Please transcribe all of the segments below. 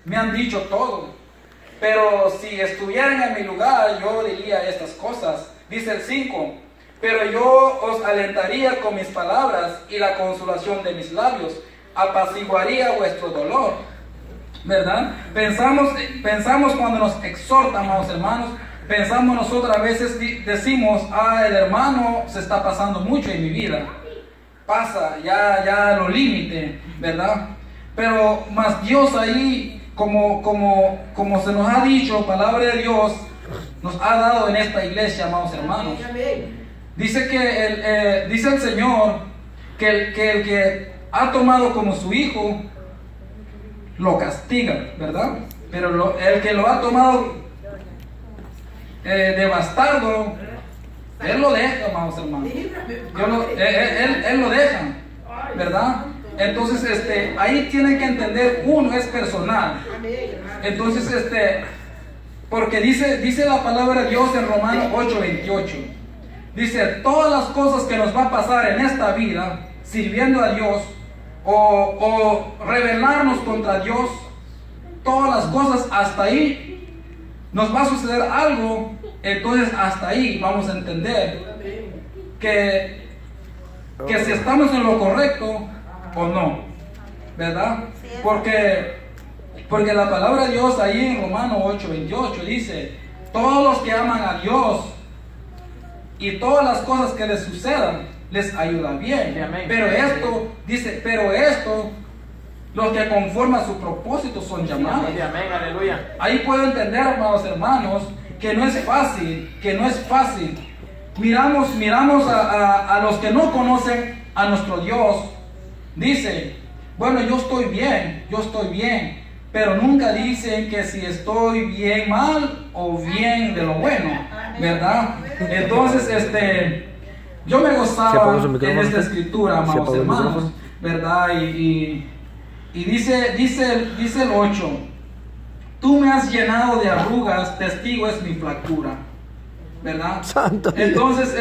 me han dicho todo, pero si estuvieran en mi lugar, yo diría estas cosas. Dice el 5, pero yo os alentaría con mis palabras y la consolación de mis labios, apaciguaría vuestro dolor. ¿Verdad? Pensamos cuando nos exhorta, amados hermanos, pensamos nosotros a veces, decimos, el hermano se está pasando mucho en mi vida, pasa ya lo límite, ¿verdad? Pero más Dios ahí, como se nos ha dicho, palabra de Dios nos ha dado en esta iglesia, amados hermanos. Dice dice el Señor que el que ha tomado como su hijo lo castiga, ¿verdad? Pero el que lo ha tomado de bastardo, él lo deja, amados hermanos. Él lo deja, ¿verdad? Entonces, ahí tienen que entender, uno es personal. Entonces, porque dice la palabra de Dios en Romanos 8:28. Dice, todas las cosas que nos va a pasar en esta vida, sirviendo a Dios, o rebelarnos contra Dios, todas las cosas hasta ahí nos va a suceder algo. Entonces hasta ahí vamos a entender que si estamos en lo correcto o no, ¿verdad? Porque la palabra de Dios ahí en Romanos 8:28 dice, todos los que aman a Dios y todas las cosas que les sucedan les ayuda bien. Pero esto, dice, los que conforman a su propósito son llamados. Ahí puedo entender, amados hermanos, que no es fácil, Miramos a los que no conocen a nuestro Dios. Dice, bueno, yo estoy bien, pero nunca dicen que si estoy bien mal o bien de lo bueno, ¿verdad? Entonces, yo me gozaba en esta escritura, amados hermanos, ¿verdad? Y dice el 8, tú me has llenado de arrugas, testigo es mi flacura, ¿verdad? Santo Entonces,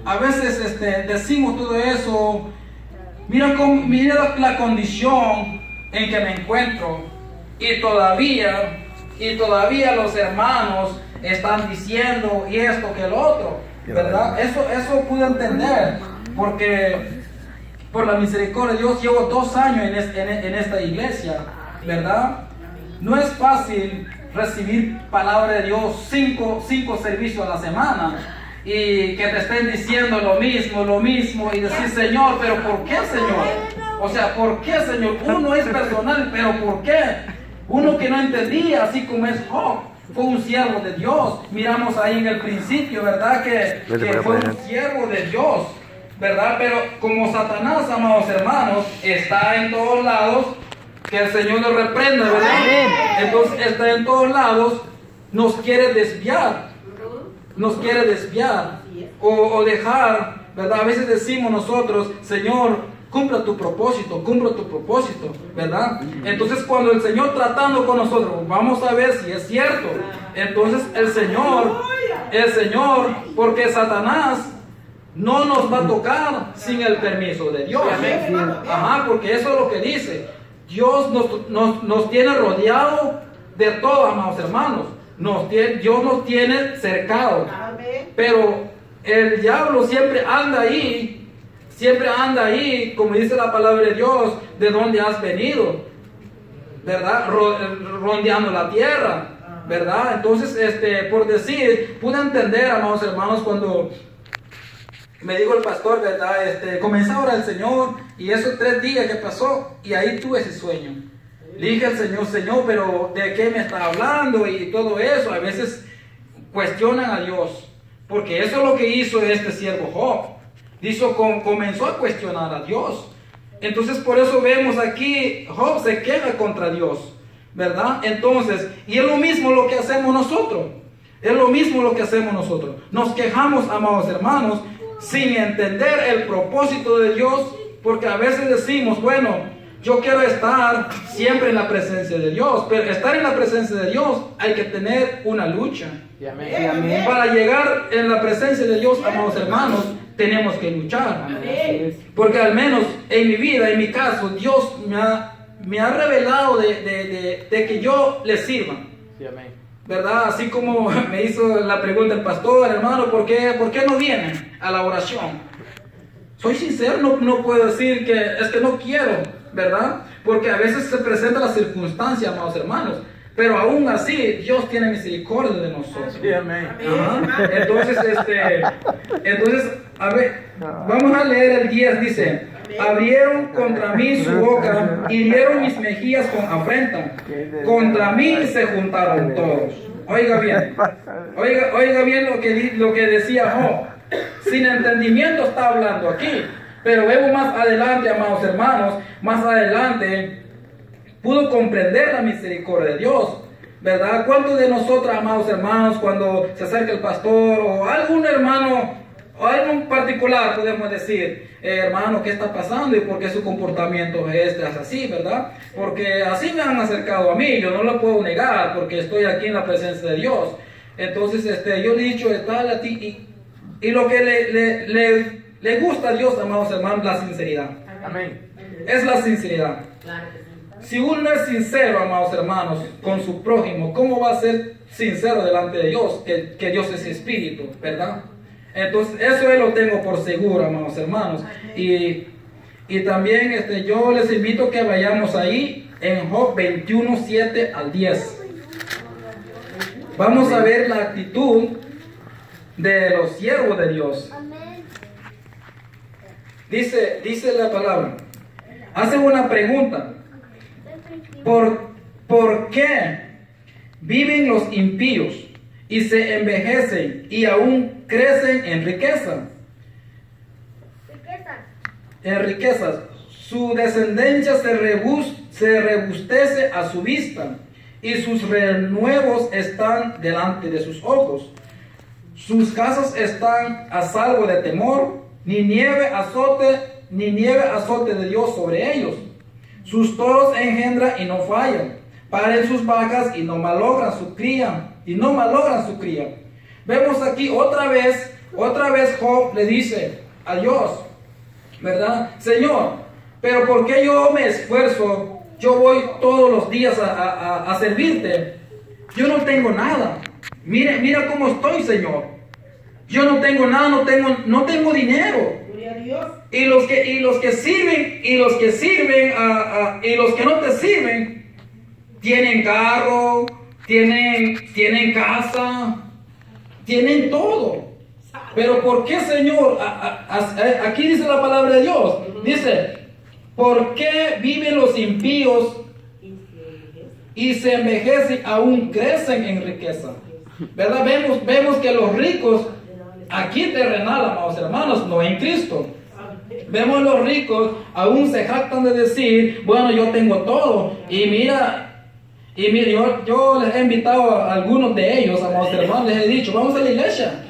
a veces decimos todo eso. Mira la condición en que me encuentro, y todavía los hermanos están diciendo y esto que el otro, ¿verdad? Eso pude entender, porque por la misericordia de Dios llevo 2 años en esta iglesia, ¿verdad? No es fácil recibir palabra de Dios 5 servicios a la semana y que te estén diciendo lo mismo y decir, Señor, pero ¿por qué, Señor? O sea, ¿por qué, Señor? Uno es personal, pero ¿por qué? Uno que no entendía, así como es Job, fue un siervo de Dios. Miramos ahí en el principio, ¿verdad? Que fue un siervo de Dios, ¿verdad? Pero como Satanás, amados hermanos, está en todos lados, que el Señor nos reprenda, ¿verdad? Entonces está en todos lados, nos quiere desviar, o dejar, ¿verdad? A veces decimos nosotros, Señor, cumpla tu propósito, ¿verdad? Entonces cuando el Señor tratando con nosotros, vamos a ver si es cierto. Entonces el Señor, porque Satanás no nos va a tocar sin el permiso de Dios. Ajá, porque eso es lo que dice. Dios nos tiene rodeado de todo, amados hermanos. Dios nos tiene cercados. Pero el diablo siempre anda ahí, como dice la palabra de Dios, de donde has venido, ¿verdad? Rondeando la tierra, ¿verdad? Entonces, por decir, pude entender, amados hermanos, cuando me dijo el pastor, ¿verdad? Comencé a orar al Señor, y esos 3 días que pasó, y ahí tuve ese sueño. Le dije al Señor, pero ¿de qué me está hablando? Y todo eso, a veces cuestionan a Dios, porque eso es lo que hizo este siervo Job. Comenzó a cuestionar a Dios. Entonces por eso vemos aquí, Job se queja contra Dios, ¿verdad? Entonces, y es lo mismo lo que hacemos nosotros. Nos quejamos, amados hermanos, sin entender el propósito de Dios, porque a veces decimos, bueno, yo quiero estar siempre en la presencia de Dios, pero estar en la presencia de Dios hay que tener una lucha. Amén. Para llegar en la presencia de Dios, amados hermanos, tenemos que luchar. Porque al menos en mi vida, en mi caso, Dios me ha revelado de que yo le sirva. Sí, amén. ¿Verdad? Así como me hizo la pregunta el pastor, hermano, ¿por qué no vienen a la oración? Soy sincero, no puedo decir que es que no quiero, ¿verdad? Porque a veces se presenta la circunstancia, amados hermanos. Pero aún así, Dios tiene misericordia de nosotros. Sí, amén. Ajá. Entonces, a ver, vamos a leer el 10, dice: abrieron contra mí su boca, hirieron mis mejillas con afrenta, contra mí se juntaron todos. Oiga bien lo que decía Job. Sin entendimiento está hablando aquí, pero vemos más adelante, amados hermanos, más adelante pudo comprender la misericordia de Dios, ¿verdad? ¿Cuántos de nosotros, amados hermanos, cuando se acerca el pastor o algún hermano o algún particular, podemos decir, hermano, ¿qué está pasando? ¿Y por qué su comportamiento es así, verdad? Porque así me han acercado a mí, yo no lo puedo negar, porque estoy aquí en la presencia de Dios. Entonces, yo he dicho, tal a ti, y lo que le gusta a Dios, amados hermanos, la sinceridad. Amén. Es la sinceridad. Si uno no es sincero, amados hermanos, con su prójimo, ¿cómo va a ser sincero delante de Dios? Que Dios es espíritu, ¿verdad? Entonces, eso lo tengo por seguro, amados hermanos. Y también yo les invito que vayamos ahí en Job 21, 7 al 10. Vamos a ver la actitud de los siervos de Dios. Dice la palabra. Hace una pregunta. ¿Por qué viven los impíos y se envejecen y aún crecen en riqueza? En riquezas. Su descendencia se rebustece a su vista y sus renuevos están delante de sus ojos. Sus casas están a salvo de temor, ni nieve azote de Dios sobre ellos. Sus toros engendran y no fallan, paren sus vacas y no malogran su cría, Vemos aquí otra vez Job le dice a Dios, ¿verdad? Señor, pero ¿por qué yo me esfuerzo? Yo voy todos los días a servirte. Yo no tengo nada. Mira cómo estoy, Señor. Yo no tengo nada, no tengo dinero. Y los que sirven y los que no te sirven tienen carro, tienen casa, tienen todo. Pero ¿por qué, Señor? Aquí dice la palabra de Dios. Dice, ¿por qué viven los impíos y se envejecen, aún crecen en riqueza? ¿Verdad? Vemos que los ricos aquí terrenal, amados hermanos, no en Cristo. Vemos los ricos aún se jactan de decir, bueno, yo tengo todo. Y mira, yo les he invitado a algunos de ellos, amados hermanos, les he dicho, vamos a la iglesia.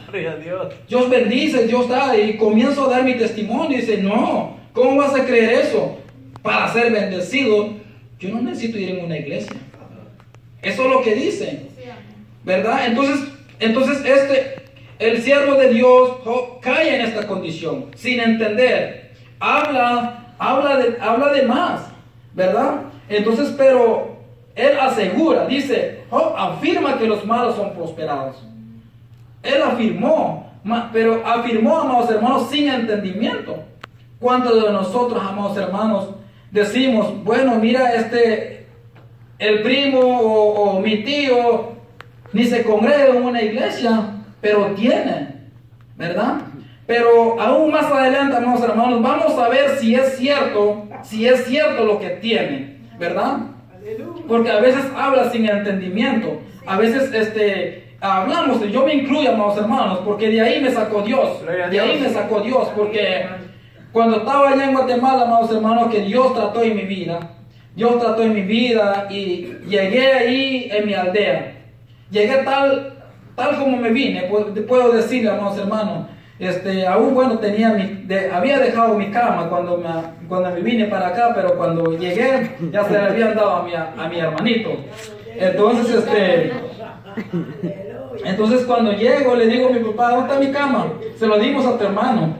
Dios bendice, Dios da, y comienzo a dar mi testimonio. Y dice, no, ¿cómo vas a creer eso? Para ser bendecido, yo no necesito ir en una iglesia. Eso es lo que dicen, ¿verdad? Entonces el siervo de Dios cae en esta condición, sin entender. Habla de más, ¿verdad? Entonces, pero él asegura, dice, afirma que los malos son prosperados. Él afirmó, pero afirmó, amados hermanos, sin entendimiento. ¿Cuántos de nosotros, amados hermanos, decimos, bueno, mira, el primo o mi tío ni se congrega en una iglesia, pero tiene, ¿verdad? Pero aún más adelante, amados hermanos, vamos a ver si es cierto lo que tiene, ¿verdad? Porque a veces habla sin entendimiento, a veces hablamos, yo me incluyo, amados hermanos, porque de ahí me sacó Dios, porque cuando estaba allá en Guatemala, amados hermanos, que Dios trató en mi vida y llegué ahí en mi aldea, llegué tal como me vine, puedo decirle, amados hermanos, aún bueno, había dejado mi cama cuando me vine para acá, pero cuando llegué ya se le habían dado a mi hermanito. Entonces cuando llego le digo a mi papá, ¿dónde está mi cama? Se lo dimos a tu hermano.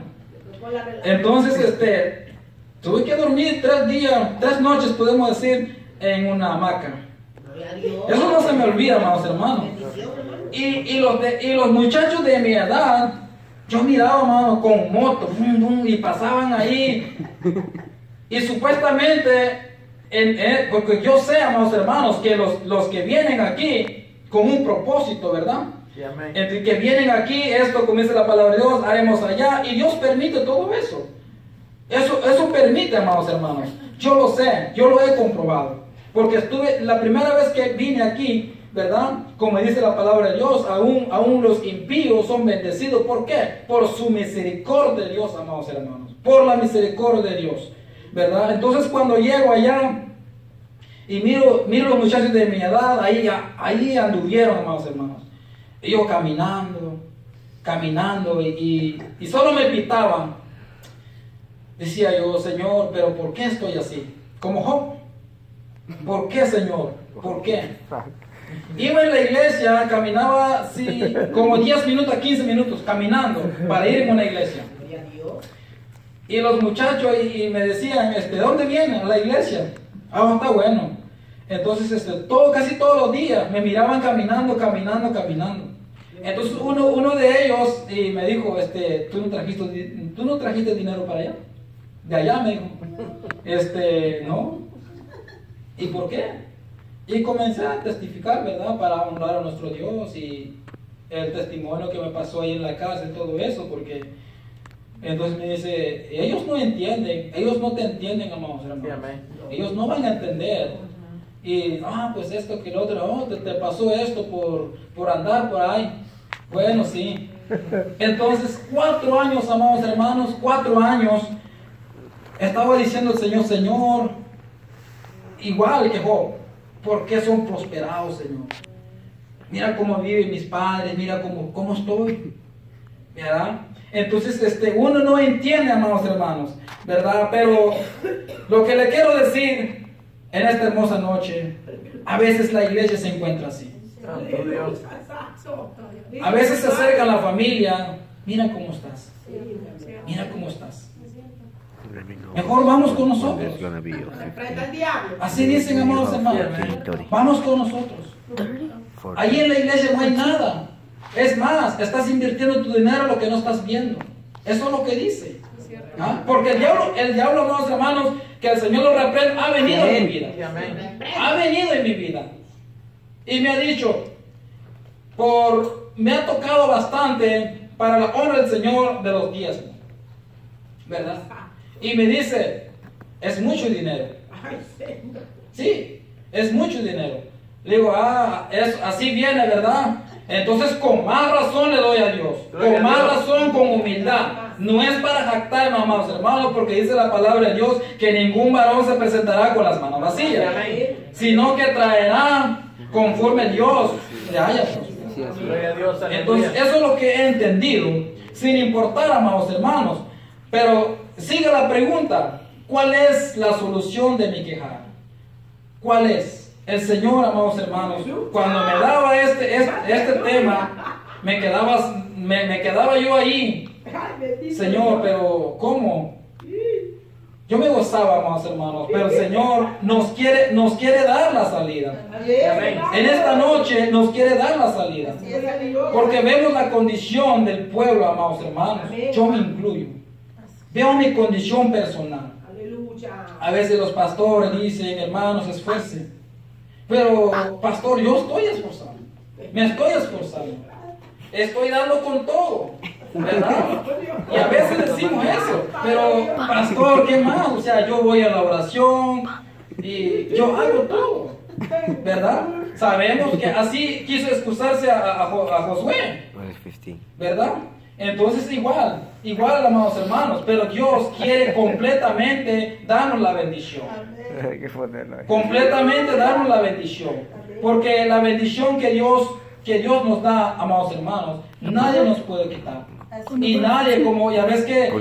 Entonces Tuve que dormir 3 días, 3 noches, podemos decir, en una hamaca. Eso no se me olvida, amados hermanos. Y los muchachos de mi edad, yo miraba, hermano, con motos, y pasaban ahí. Y supuestamente, porque yo sé, amados hermanos, que los que vienen aquí con un propósito, ¿verdad? Entre que vienen aquí, esto, como dice la palabra de Dios, haremos allá, y Dios permite todo eso. Eso permite, amados hermanos. Yo lo sé, yo lo he comprobado. Porque estuve, la primera vez que vine aquí, ¿verdad? Como dice la palabra de Dios, aún los impíos son bendecidos. ¿Por qué? Por su misericordia de Dios, amados hermanos. Por la misericordia de Dios, ¿verdad? Entonces cuando llego allá y miro los muchachos de mi edad, ahí anduvieron, amados hermanos. Ellos caminando y solo me pitaban. Decía yo, Señor, pero ¿por qué estoy así? Como Job. ¿Por qué, Señor? ¿Por qué? Iba en la iglesia, caminaba así, como 10 minutos a 15 minutos caminando para ir a una iglesia. Y los muchachos y me decían, ¿de dónde vienen? A la iglesia. Ah, está bueno. Entonces, casi todos los días me miraban caminando. Entonces uno de ellos me dijo, ¿tú no trajiste dinero para allá? De allá, me dijo. No. ¿Y por qué? Y comencé a testificar, ¿verdad? Para honrar a nuestro Dios y el testimonio que me pasó ahí en la casa y todo eso, porque entonces me dice, ellos no entienden, ellos no te entienden, amados hermanos. Ellos no van a entender. Y, pues esto que lo otro, te pasó esto por andar por ahí. Bueno, sí. Entonces, 4 años, amados hermanos, 4 años, estaba diciendo el Señor, igual que Job, ¿por qué son prosperados, Señor? Mira cómo viven mis padres, mira cómo estoy, ¿verdad? Entonces, uno no entiende, amados hermanos, ¿verdad? Pero lo que le quiero decir en esta hermosa noche, a veces la iglesia se encuentra así. A veces se acerca la familia, mira cómo estás, mira cómo estás. Mejor vamos con nosotros. Así dicen, amados hermanos. Vamos con nosotros. Allí en la iglesia no hay nada. Es más, estás invirtiendo tu dinero en lo que no estás viendo. Eso es lo que dice. Porque el diablo, amados hermanos, que el Señor lo reprenda, ha venido en mi vida. Ha venido en mi vida. Y me ha dicho, me ha tocado bastante para la honra del Señor de los días. ¿Verdad? Y me dice, es mucho dinero. Sí, es mucho dinero. Le digo, así viene, ¿verdad? Entonces con más razón le doy a Dios. Con más razón, con humildad. No es para jactarme, amados hermanos, porque dice la palabra de Dios que ningún varón se presentará con las manos vacías, sino que traerá conforme Dios le haya prosperado. Entonces eso es lo que he entendido, sin importar, amados hermanos. Pero sigue la pregunta, ¿cuál es la solución de mi quejar? ¿Cuál es? El Señor, amados hermanos, cuando me daba este tema, me quedaba yo ahí. Señor, pero ¿cómo? Yo me gozaba, amados hermanos, pero el Señor nos quiere dar la salida. En esta noche nos quiere dar la salida. Porque vemos la condición del pueblo, amados hermanos. Yo me incluyo. Veo mi condición personal. A veces los pastores dicen, hermanos, esfuercen. Pero, pastor, yo estoy esforzando. Me estoy esforzando. Estoy dando con todo, ¿verdad? Y a veces decimos eso. Pero, pastor, ¿qué más? O sea, yo voy a la oración y yo hago todo, ¿verdad? Sabemos que así quiso excusarse a Josué, ¿verdad? Entonces igual, amados hermanos, pero Dios quiere completamente darnos la bendición. Completamente darnos la bendición. Porque la bendición que Dios nos da, amados hermanos, nadie nos puede quitar. Y nadie, como ya ves que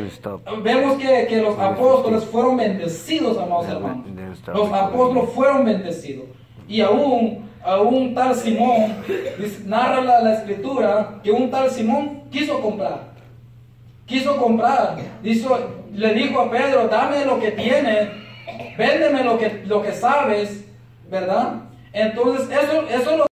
vemos que los apóstoles fueron bendecidos, amados hermanos. Los apóstoles fueron bendecidos. Y aún tal Simón, narra la escritura que un tal Simón quiso comprar. Dice, le dijo a Pedro, dame lo que tienes, véndeme lo que sabes, ¿verdad? Entonces